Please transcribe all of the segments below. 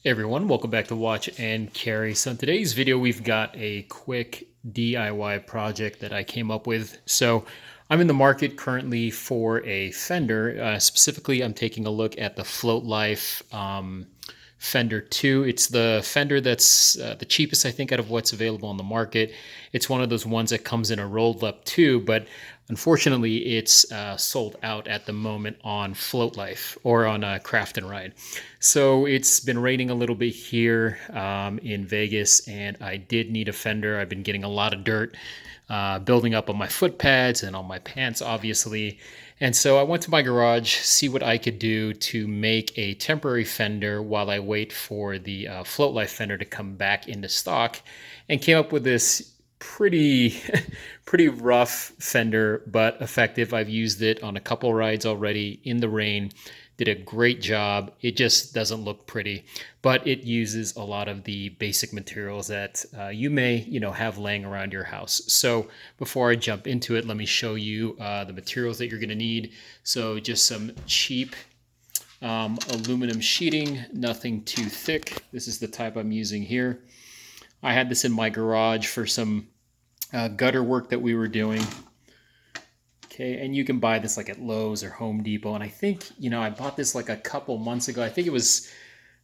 Hey everyone, welcome back to Watch and Carry. So in today's video, we've got a quick DIY project that I came up with. So I'm in the market currently for a fender. Specifically, I'm taking a look at the Float Life Fender 2. It's the fender that's the cheapest, I think, out of what's available on the market. It's one of those ones that comes in a rolled up tube, but unfortunately, it's sold out at the moment on Float Life or on Craft and Ride. So it's been raining a little bit here in Vegas, and I did need a fender. I've been getting a lot of dirt building up on my foot pads and on my pants, obviously. And so I went to my garage, see what I could do to make a temporary fender while I wait for the Float Life fender to come back into stock, and came up with this pretty pretty rough fender, but effective. I've used it on a couple rides already in the rain. Did a great job. It just doesn't look pretty, but it uses a lot of the basic materials that you may, have laying around your house. So before I jump into it, let me show you the materials that you're going to need. So just some cheap aluminum sheeting, nothing too thick. This is the type I'm using here. I had this in my garage for some gutter work that we were doing. Okay, and you can buy this like at Lowe's or Home Depot. And I think, I bought this like a couple months ago. I think it was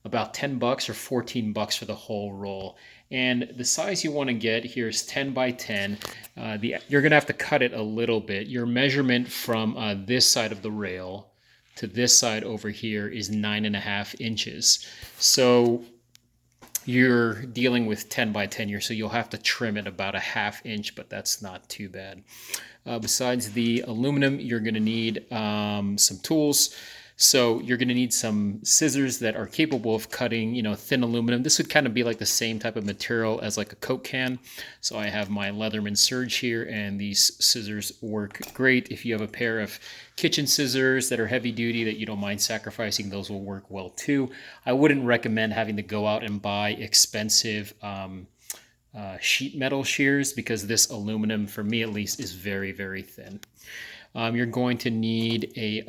about 10 bucks or 14 bucks for the whole roll. And the size you want to get here is 10 by 10. You're going to have to cut it a little bit. Your measurement from this side of the rail to this side over here is 9.5 inches. So you're dealing with 10 by 10 here, so you'll have to trim it about a ½ inch, but that's not too bad. Besides the aluminum, you're going to need some tools. So you're going to need some scissors that are capable of cutting, thin aluminum. This would kind of be like the same type of material as like a Coke can. So I have my Leatherman Surge here, and these scissors work great. If you have a pair of kitchen scissors that are heavy duty that you don't mind sacrificing, those will work well too. I wouldn't recommend having to go out and buy expensive sheet metal shears, because this aluminum, for me at least, is very, very thin. You're going to need a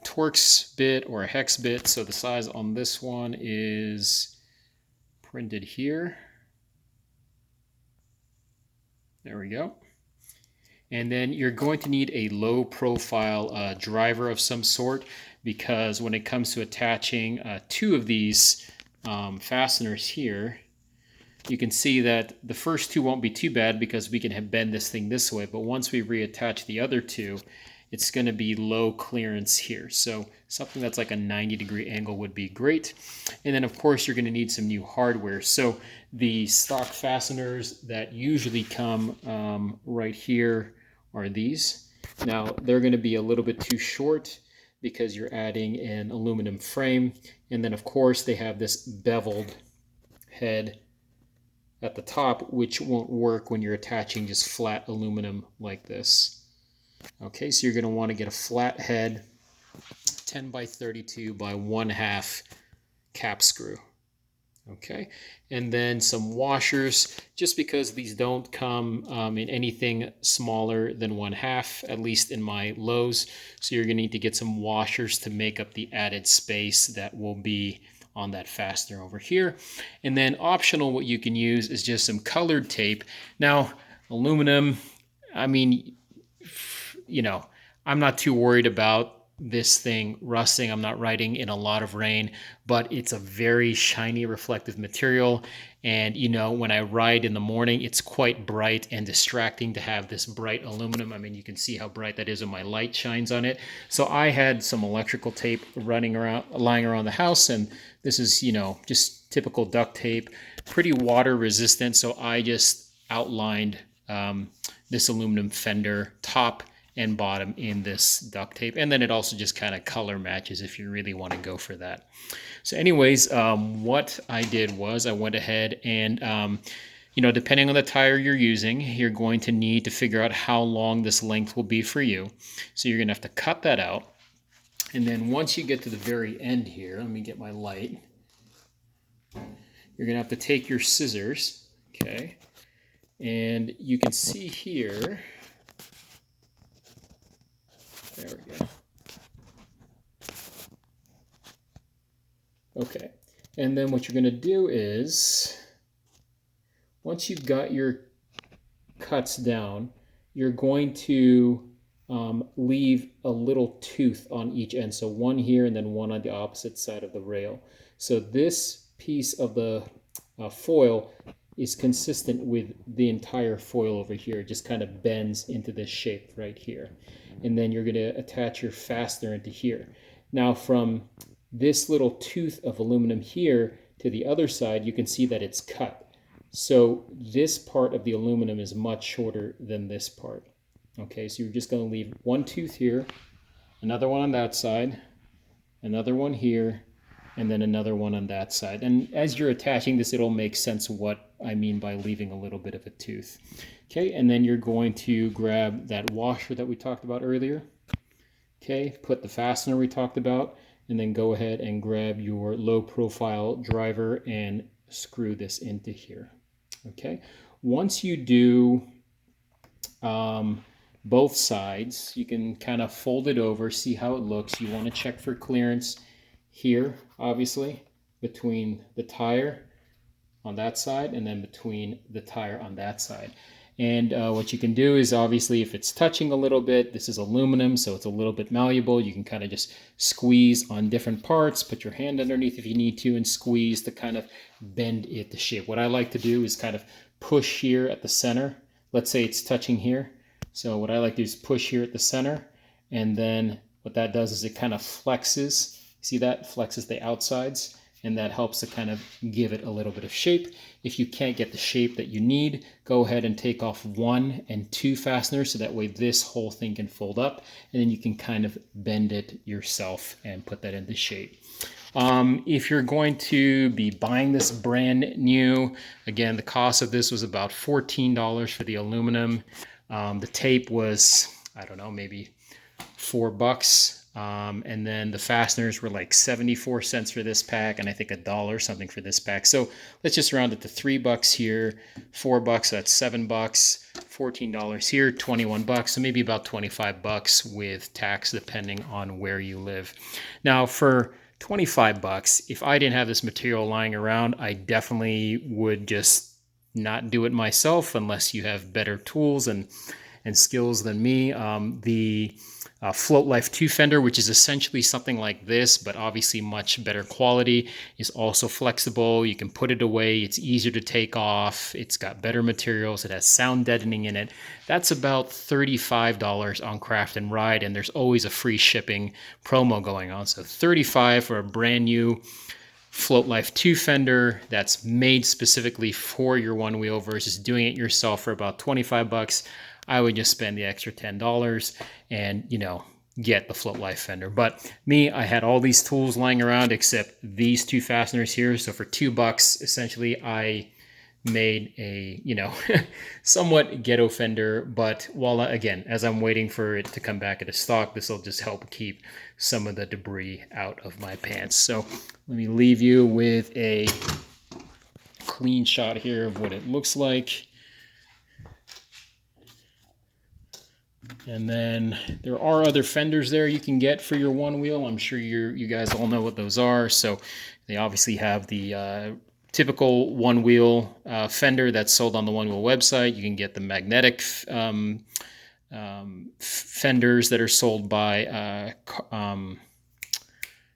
Torx bit or a hex bit. So the size on this one is printed here. There we go. And then you're going to need a low profile driver of some sort, because when it comes to attaching two of these fasteners here, you can see that the first two won't be too bad because we can bend this thing this way, but once we reattach the other two, it's going to be low clearance here. So something that's like a 90-degree angle would be great. And then of course you're going to need some new hardware. So the stock fasteners that usually come right here are these. Now they're going to be a little bit too short because you're adding an aluminum frame. And then of course they have this beveled head at the top, which won't work when you're attaching just flat aluminum like this. Okay, so you're going to want to get a flat head, 10 by 32 by 1/2 cap screw. Okay, and then some washers, just because these don't come in anything smaller than 1/2, at least in my Lowe's. So you're going to need to get some washers to make up the added space that will be on that fastener over here. And then optional, what you can use is just some colored tape. Now, aluminum, I mean, I'm not too worried about this thing rusting. I'm not riding in a lot of rain, but it's a very shiny, reflective material. And, when I ride in the morning, it's quite bright and distracting to have this bright aluminum. I mean, you can see how bright that is when my light shines on it. So I had some electrical tape lying around the house, and this is, just typical duct tape, pretty water resistant. So I just outlined this aluminum fender top and bottom in this duct tape, and then it also just kind of color matches if you really want to go for that. So anyways, what I did was I went ahead and depending on the tire you're using, you're going to need to figure out how long this length will be for you. So you're gonna have to cut that out, and then once you get to the very end here, let me get my light, you're gonna have to take your scissors, okay, and you can see here, there we go. Okay, And then what you're going to do is, once you've got your cuts down, you're going to leave a little tooth on each end. So one here and then one on the opposite side of the rail. So this piece of the foil is consistent with the entire foil over here. It just kind of bends into this shape right here. And then you're going to attach your fastener into here. Now from this little tooth of aluminum here to the other side, you can see that it's cut. So this part of the aluminum is much shorter than this part. Okay, so you're just going to leave one tooth here, another one on that side, another one here, and then another one on that side. And as you're attaching this, it'll make sense what I mean by leaving a little bit of a tooth. Okay, and then you're going to grab that washer that we talked about earlier. Okay, put the fastener we talked about, and then go ahead and grab your low profile driver and screw this into here. Okay, once you do both sides, you can kind of fold it over, see how it looks. You want to check for clearance here, obviously, between the tire on that side and then between the tire on that side. And what you can do is, obviously, if it's touching a little bit, this is aluminum, so it's a little bit malleable. You can kind of just squeeze on different parts, put your hand underneath if you need to, and squeeze to kind of bend it to shape. What I like to do is kind of push here at the center. Let's say it's touching here. So what I like to do is push here at the center, and then what that does is it kind of flexes. See that? Flexes the outsides, and that helps to kind of give it a little bit of shape. If you can't get the shape that you need, go ahead and take off 1 and 2 fasteners, so that way this whole thing can fold up, and then you can kind of bend it yourself and put that into shape. If you're going to be buying this brand new, again, the cost of this was about $14 for the aluminum. The tape was, I don't know, maybe $4. And then the fasteners were like 74 cents for this pack, and I think $1 something for this pack. So let's just round it to $3 here, $4, so that's $7, $14 here, $21, so maybe about $25 with tax, depending on where you live. Now for $25, if I didn't have this material lying around, I definitely would just not do it myself unless you have better tools and skills than me. The Float Life 2 fender, which is essentially something like this, but obviously much better quality, is also flexible. You can put it away. It's easier to take off. It's got better materials. It has sound deadening in it. That's about $35 on Craft and Ride, and there's always a free shipping promo going on. So $35 for a brand new Float Life 2 fender that's made specifically for your Onewheel versus doing it yourself for about $25. I would just spend the extra $10 and, get the Float Life fender. But me, I had all these tools lying around except these 2 fasteners here. So for $2, essentially, I made a, somewhat ghetto fender. But again, as I'm waiting for it to come back into stock, this will just help keep some of the debris out of my pants. So let me leave you with a clean shot here of what it looks like. And then there are other fenders there you can get for your Onewheel. I'm sure you guys all know what those are. So they obviously have the typical Onewheel fender that's sold on the Onewheel website. You can get the magnetic fenders that are sold by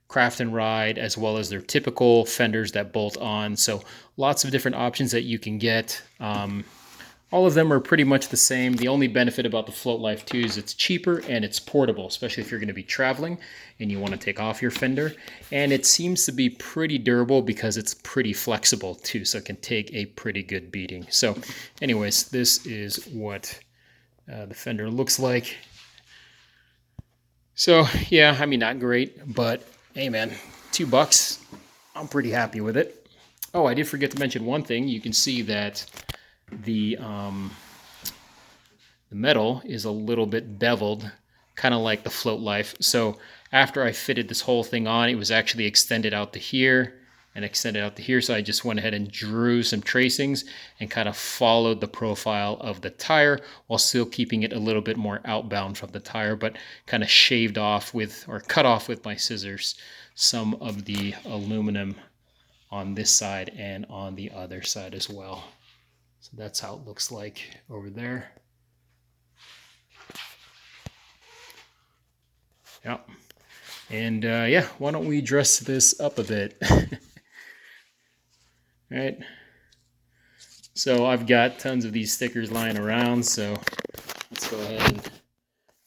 Craft and Ride, as well as their typical fenders that bolt on. So lots of different options that you can get. All of them are pretty much the same. The only benefit about the Float Life 2 is it's cheaper and it's portable, especially if you're going to be traveling and you want to take off your fender. And it seems to be pretty durable because it's pretty flexible too, so it can take a pretty good beating. So anyways, this is what the fender looks like. So yeah, I mean, not great, but hey man, $2, I'm pretty happy with it. Oh, I did forget to mention one thing. You can see that the metal is a little bit beveled, kind of like the Float Life. So after I fitted this whole thing on, it was actually extended out to here and extended out to here. So I just went ahead and drew some tracings and kind of followed the profile of the tire while still keeping it a little bit more outbound from the tire, but kind of shaved off with, or cut off with my scissors, some of the aluminum on this side and on the other side as well. So that's how it looks like over there. Yep. And yeah, why don't we dress this up a bit? All right. So I've got tons of these stickers lying around, so let's go ahead and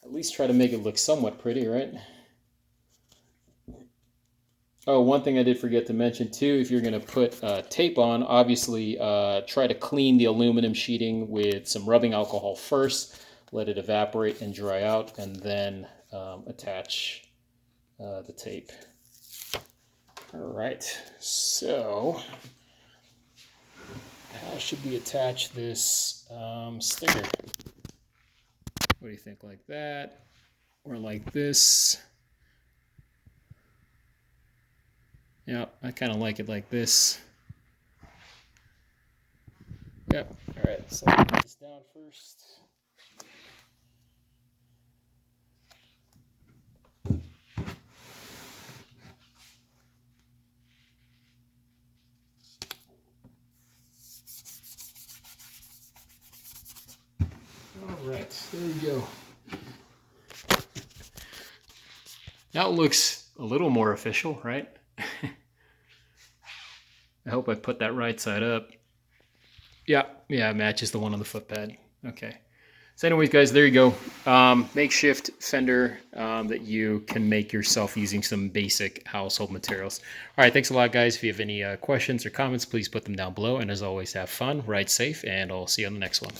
at least try to make it look somewhat pretty, right? Oh, one thing I did forget to mention too, if you're going to put tape on, obviously try to clean the aluminum sheeting with some rubbing alcohol first, let it evaporate and dry out, and then attach the tape. All right, so how should we attach this sticker? What do you think, like that or like this? Yeah, I kind of like it like this. Yep. All right, so I'll put this down first. All right, there we go. Now it looks a little more official, right? I hope I put that right side up. Yeah, it matches the one on the footpad. Okay. So anyways, guys, there you go. Makeshift fender that you can make yourself using some basic household materials. All right, thanks a lot, guys. If you have any questions or comments, please put them down below. And as always, have fun, ride safe, and I'll see you on the next one.